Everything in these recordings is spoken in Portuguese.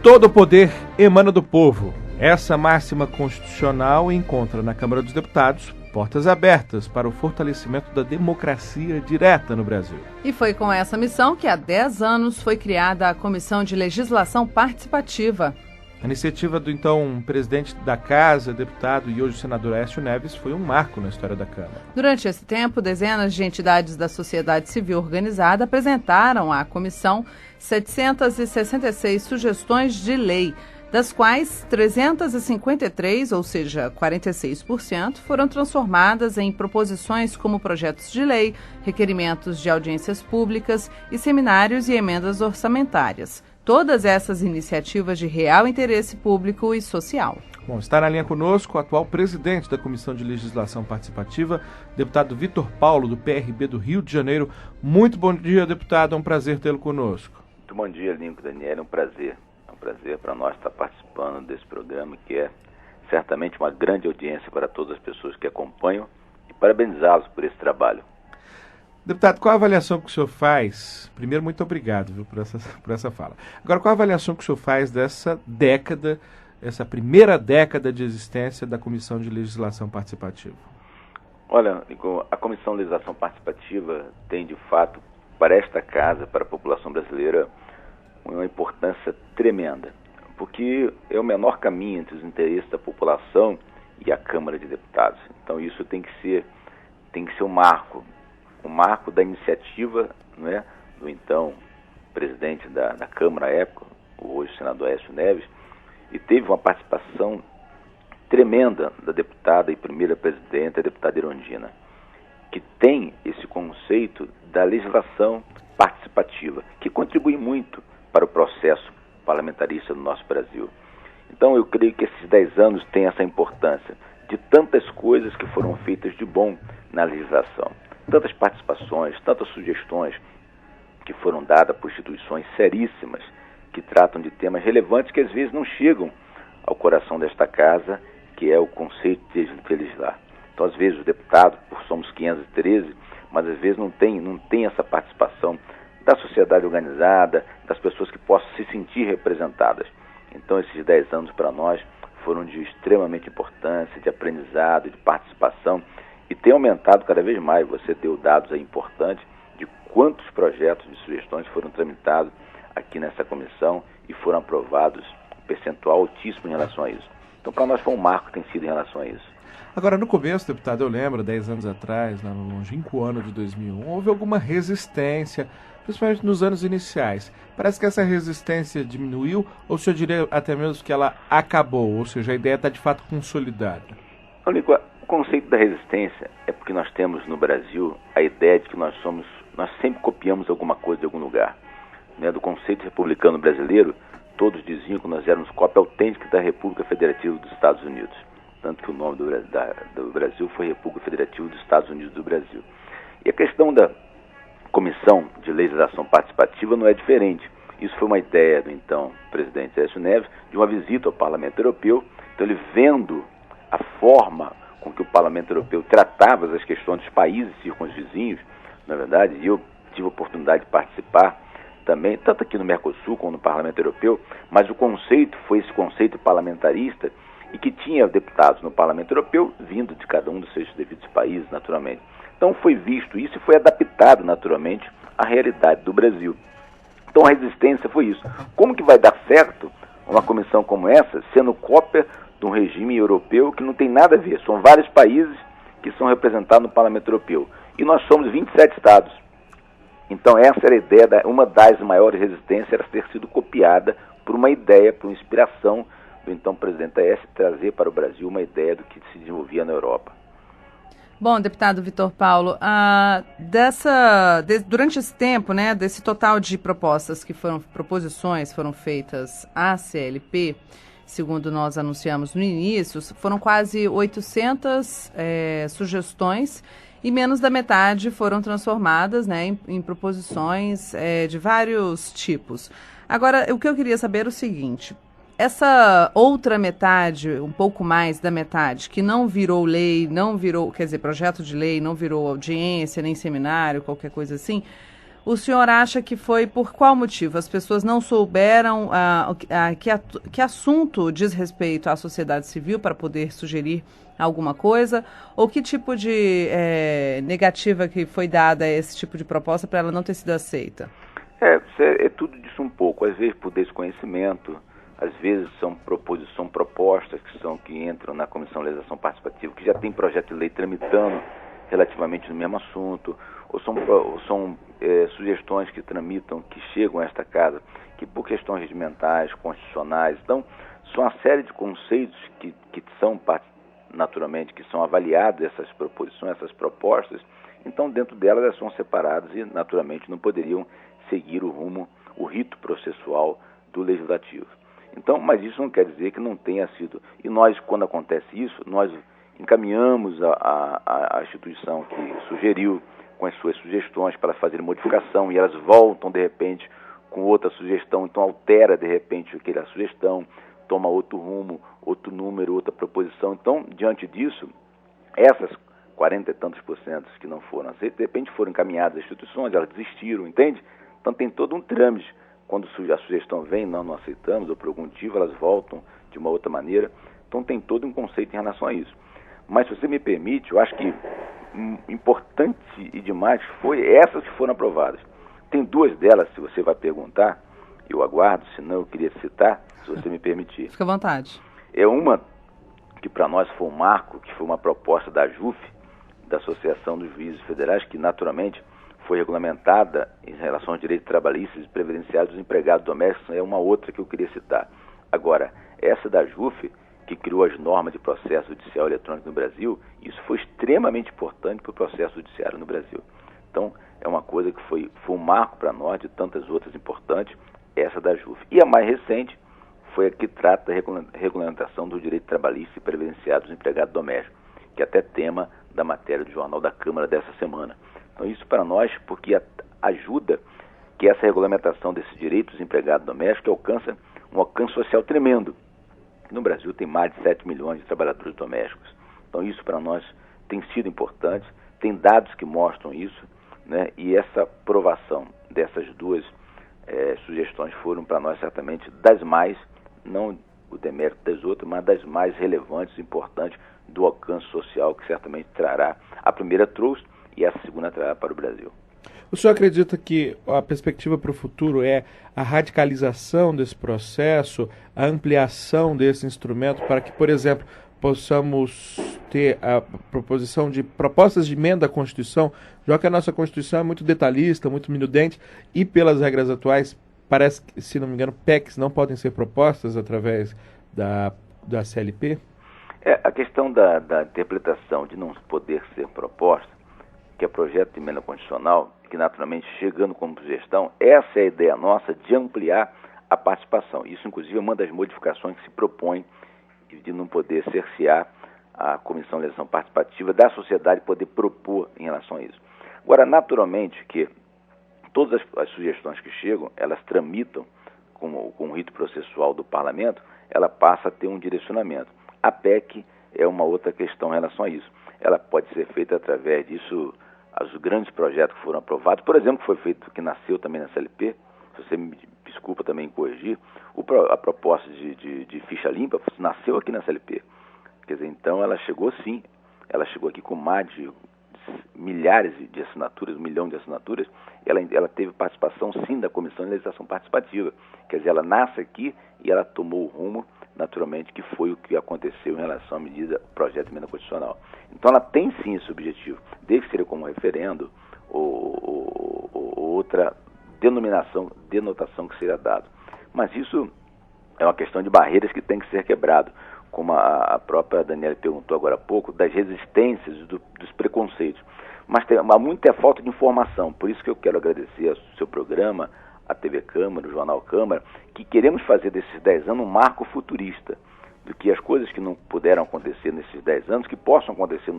Todo o poder emana do povo. Essa máxima constitucional encontra na Câmara dos Deputados portas abertas para o fortalecimento da democracia direta no Brasil. E foi com essa missão que há 10 anos foi criada a Comissão de Legislação Participativa. A iniciativa do então presidente da Casa, deputado e hoje senador Aécio Neves, foi um marco na história da Câmara. Durante esse tempo, dezenas de entidades da sociedade civil organizada apresentaram à comissão 766 sugestões de lei, das quais 353, ou seja, 46%, foram transformadas em proposições como projetos de lei, requerimentos de audiências públicas e seminários e emendas orçamentárias. Todas essas iniciativas de real interesse público e social. Bom, está na linha conosco o atual presidente da Comissão de Legislação Participativa, deputado Vitor Paulo, do PRB do Rio de Janeiro. Muito bom dia, deputado. É um prazer tê-lo conosco. Muito bom dia, Lincoln, Daniel. É um prazer para nós estar participando desse programa, que é certamente uma grande audiência para todas as pessoas que acompanham, e parabenizá-los por esse trabalho. Deputado, qual a avaliação que o senhor faz? Primeiro, muito obrigado, viu, por essa fala. Agora, qual a avaliação que o senhor faz dessa década, essa primeira década de existência da Comissão de Legislação Participativa? Olha, a Comissão de Legislação Participativa tem, de fato, para esta casa, para a população brasileira, uma importância tremenda, porque é o menor caminho entre os interesses da população e a Câmara de Deputados. Então, isso tem que ser um marco da iniciativa, né, do então presidente da Câmara à época, o hoje senador Aécio Neves, e teve uma participação tremenda da deputada e primeira presidenta, a deputada Erundina, que tem esse conceito da legislação participativa, que contribui muito para o processo parlamentarista do nosso Brasil. Então eu creio que esses 10 anos têm essa importância de tantas coisas que foram feitas de bom na legislação. Tantas participações, tantas sugestões que foram dadas por instituições seríssimas que tratam de temas relevantes que às vezes não chegam ao coração desta casa, que é o conceito de legislar. Então, às vezes, os deputados, somos 513, mas às vezes não tem essa participação da sociedade organizada, das pessoas que possam se sentir representadas. Então, esses 10 anos para nós foram de extremamente importância, de aprendizado, de participação, e tem aumentado cada vez mais. Você deu dados aí importantes de quantos projetos de sugestões foram tramitados aqui nessa comissão e foram aprovados, um percentual altíssimo em relação a isso. Então, para nós foi um marco que tem sido em relação a isso. Agora, no começo, deputado, eu lembro, 10 anos atrás, no longínquo ano de 2001, houve alguma resistência, principalmente nos anos iniciais. Parece que essa resistência diminuiu, ou se eu diria até mesmo que ela acabou, ou seja, a ideia está de fato consolidada? O conceito da resistência é porque nós temos no Brasil a ideia de que nós sempre copiamos alguma coisa de algum lugar. Né? Do conceito republicano brasileiro, todos diziam que nós éramos cópia autêntica da República Federativa dos Estados Unidos. Tanto que o nome do Brasil foi República Federativa dos Estados Unidos do Brasil. E a questão da Comissão de Legislação Participativa não é diferente. Isso foi uma ideia do então presidente Aécio Neves, de uma visita ao Parlamento Europeu. Então, ele vendo a forma com que o Parlamento Europeu tratava as questões dos países circunvizinhos, na verdade, e eu tive a oportunidade de participar também, tanto aqui no Mercosul como no Parlamento Europeu, mas o conceito foi esse conceito parlamentarista e que tinha deputados no Parlamento Europeu vindo de cada um dos seus devidos países, naturalmente. Então foi visto isso e foi adaptado, naturalmente, à realidade do Brasil. Então a resistência foi isso. Como que vai dar certo uma comissão como essa, sendo cópia de um regime europeu que não tem nada a ver? São vários países que são representados no Parlamento Europeu. E nós somos 27 estados. Então essa era a ideia, uma das maiores resistências era ter sido copiada por uma ideia, por uma inspiração do então presidente Aécio, trazer para o Brasil uma ideia do que se desenvolvia na Europa. Bom, deputado Vitor Paulo, durante esse tempo, né, desse total de proposições foram feitas à CLP, segundo nós anunciamos no início, foram quase 800 sugestões e menos da metade foram transformadas, né, em proposições de vários tipos. Agora, o que eu queria saber é o seguinte: essa outra metade, um pouco mais da metade, que não virou lei, projeto de lei, não virou audiência, nem seminário, qualquer coisa assim, O senhor acha que foi por qual motivo? As pessoas não souberam que assunto diz respeito à sociedade civil para poder sugerir alguma coisa? Ou que tipo de negativa que foi dada a esse tipo de proposta para ela não ter sido aceita? É tudo disso um pouco. Às vezes por desconhecimento, às vezes são propostas que entram na Comissão de Legislação Participativa, que já tem projeto de lei tramitando relativamente no mesmo assunto, ou são sugestões que tramitam, que chegam a esta casa, que por questões regimentais, constitucionais, então, são uma série de conceitos que são, naturalmente, que são avaliados, essas proposições, essas propostas, então, dentro delas, elas são separadas e, naturalmente, não poderiam seguir o rito processual do Legislativo. Então, mas isso não quer dizer que não tenha sido, e nós, quando acontece isso, nós encaminhamos a instituição que sugeriu com as suas sugestões para fazer modificação e elas voltam de repente com outra sugestão, então altera de repente aquela sugestão, toma outro rumo, outro número, outra proposição. Então, diante disso, essas 40 e tantos % que não foram aceitas, de repente foram encaminhadas às instituições, elas desistiram, entende? Então tem todo um trâmite. Quando a sugestão vem, nós não aceitamos, ou por algum motivo elas voltam de uma outra maneira. Então tem todo um conceito em relação a isso. Mas, se você me permite, eu acho que importante e demais foi essas que foram aprovadas. Tem duas delas, se você vai perguntar, eu aguardo, senão eu queria citar, se você me permitir. Fica à vontade. É uma que para nós foi um marco, que foi uma proposta da AJUF, da Associação dos Juízes Federais, que naturalmente foi regulamentada em relação aos direitos trabalhistas e previdenciários dos empregados domésticos, é uma outra que eu queria citar. Agora, essa da AJUF, que criou as normas de processo judicial eletrônico no Brasil, isso foi extremamente importante para o processo judiciário no Brasil. Então, é uma coisa que foi um marco para nós, de tantas outras importantes, essa da AJUF. E a mais recente foi a que trata da regulamentação do direito trabalhista e previdenciário dos empregados domésticos, que é até tema da matéria do Jornal da Câmara dessa semana. Então, isso para nós, porque ajuda que essa regulamentação desses direitos dos empregados domésticos alcança um alcance social tremendo. No Brasil tem mais de 7 milhões de trabalhadores domésticos. Então isso para nós tem sido importante, tem dados que mostram isso, né? E essa aprovação dessas duas sugestões foram para nós certamente das mais, não o demérito das outras, mas das mais relevantes e importantes do alcance social que certamente trará. A primeira trouxe e a segunda trará para o Brasil. O senhor acredita que a perspectiva para o futuro é a radicalização desse processo, a ampliação desse instrumento para que, por exemplo, possamos ter a proposição de propostas de emenda à Constituição, já que a nossa Constituição é muito detalhista, muito minudente, e pelas regras atuais, parece que, se não me engano, PECs não podem ser propostas através da CLP? A questão da interpretação de não poder ser proposta, que é projeto de emenda constitucional, que naturalmente chegando como sugestão, essa é a ideia nossa de ampliar a participação. Isso, inclusive, é uma das modificações que se propõe de não poder cercear a Comissão de Legislação Participativa da sociedade poder propor em relação a isso. Agora, naturalmente que todas as sugestões que chegam, elas tramitam com o rito processual do parlamento, ela passa a ter um direcionamento. A PEC é uma outra questão em relação a isso. Ela pode ser feita através disso. Os grandes projetos que foram aprovados, por exemplo, que foi feito, que nasceu também na CLP, se você me desculpa também corrigir, a proposta de ficha limpa nasceu aqui na CLP. Quer dizer, então ela chegou sim, ela chegou aqui com mais de milhares de assinaturas, 1 milhão de assinaturas, ela teve participação sim da Comissão de Legislação Participativa. Quer dizer, ela nasce aqui e ela tomou o rumo, naturalmente, que foi o que aconteceu em relação à medida, projeto de emenda constitucional. Então ela tem sim esse objetivo, desde que seja como referendo ou outra denotação que seja dado. Mas isso é uma questão de barreiras que tem que ser quebrado, como a própria Daniela perguntou agora há pouco, das resistências, dos preconceitos. Mas há muita falta de informação, por isso que eu quero agradecer ao seu programa, a TV Câmara, o Jornal Câmara, que queremos fazer desses 10 anos um marco futurista, do que as coisas que não puderam acontecer nesses 10 anos, que possam acontecer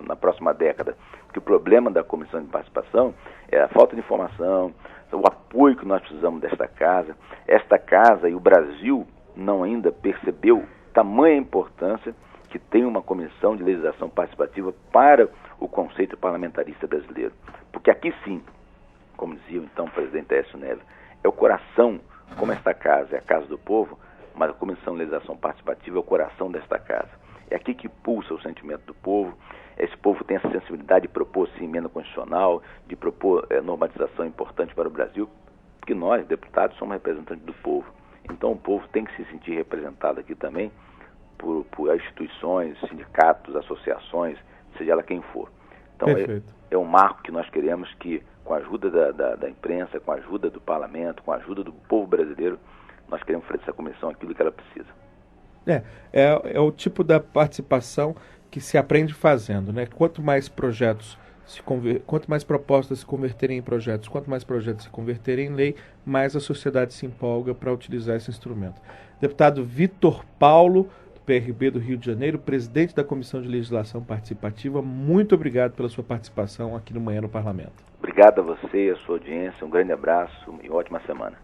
na próxima década. Porque o problema da Comissão de Participação é a falta de informação, o apoio que nós precisamos desta casa. Esta casa e o Brasil não ainda percebeu tamanha importância que tem uma Comissão de Legislação Participativa para o conceito parlamentarista brasileiro. Porque aqui sim, como dizia então o presidente Aécio Neves, é o coração, como esta casa é a casa do povo, mas a Comissão de Legislação Participativa é o coração desta casa. É aqui que pulsa o sentimento do povo. Esse povo tem essa sensibilidade de propor sim, emenda constitucional, de propor normatização importante para o Brasil, porque nós, deputados, somos representantes do povo. Então o povo tem que se sentir representado aqui também por instituições, sindicatos, associações, seja ela quem for. Então é um marco que nós queremos que, com a ajuda da imprensa, com a ajuda do parlamento, com a ajuda do povo brasileiro, nós queremos oferecer à comissão aquilo que ela precisa. É o tipo da participação que se aprende fazendo, né? Quanto mais propostas se converterem em projetos, quanto mais projetos se converterem em lei, mais a sociedade se empolga para utilizar esse instrumento. Deputado Vitor Paulo, do PRB do Rio de Janeiro, presidente da Comissão de Legislação Participativa, muito obrigado pela sua participação aqui no Manhã no Parlamento. Obrigado a você e a sua audiência, um grande abraço e ótima semana.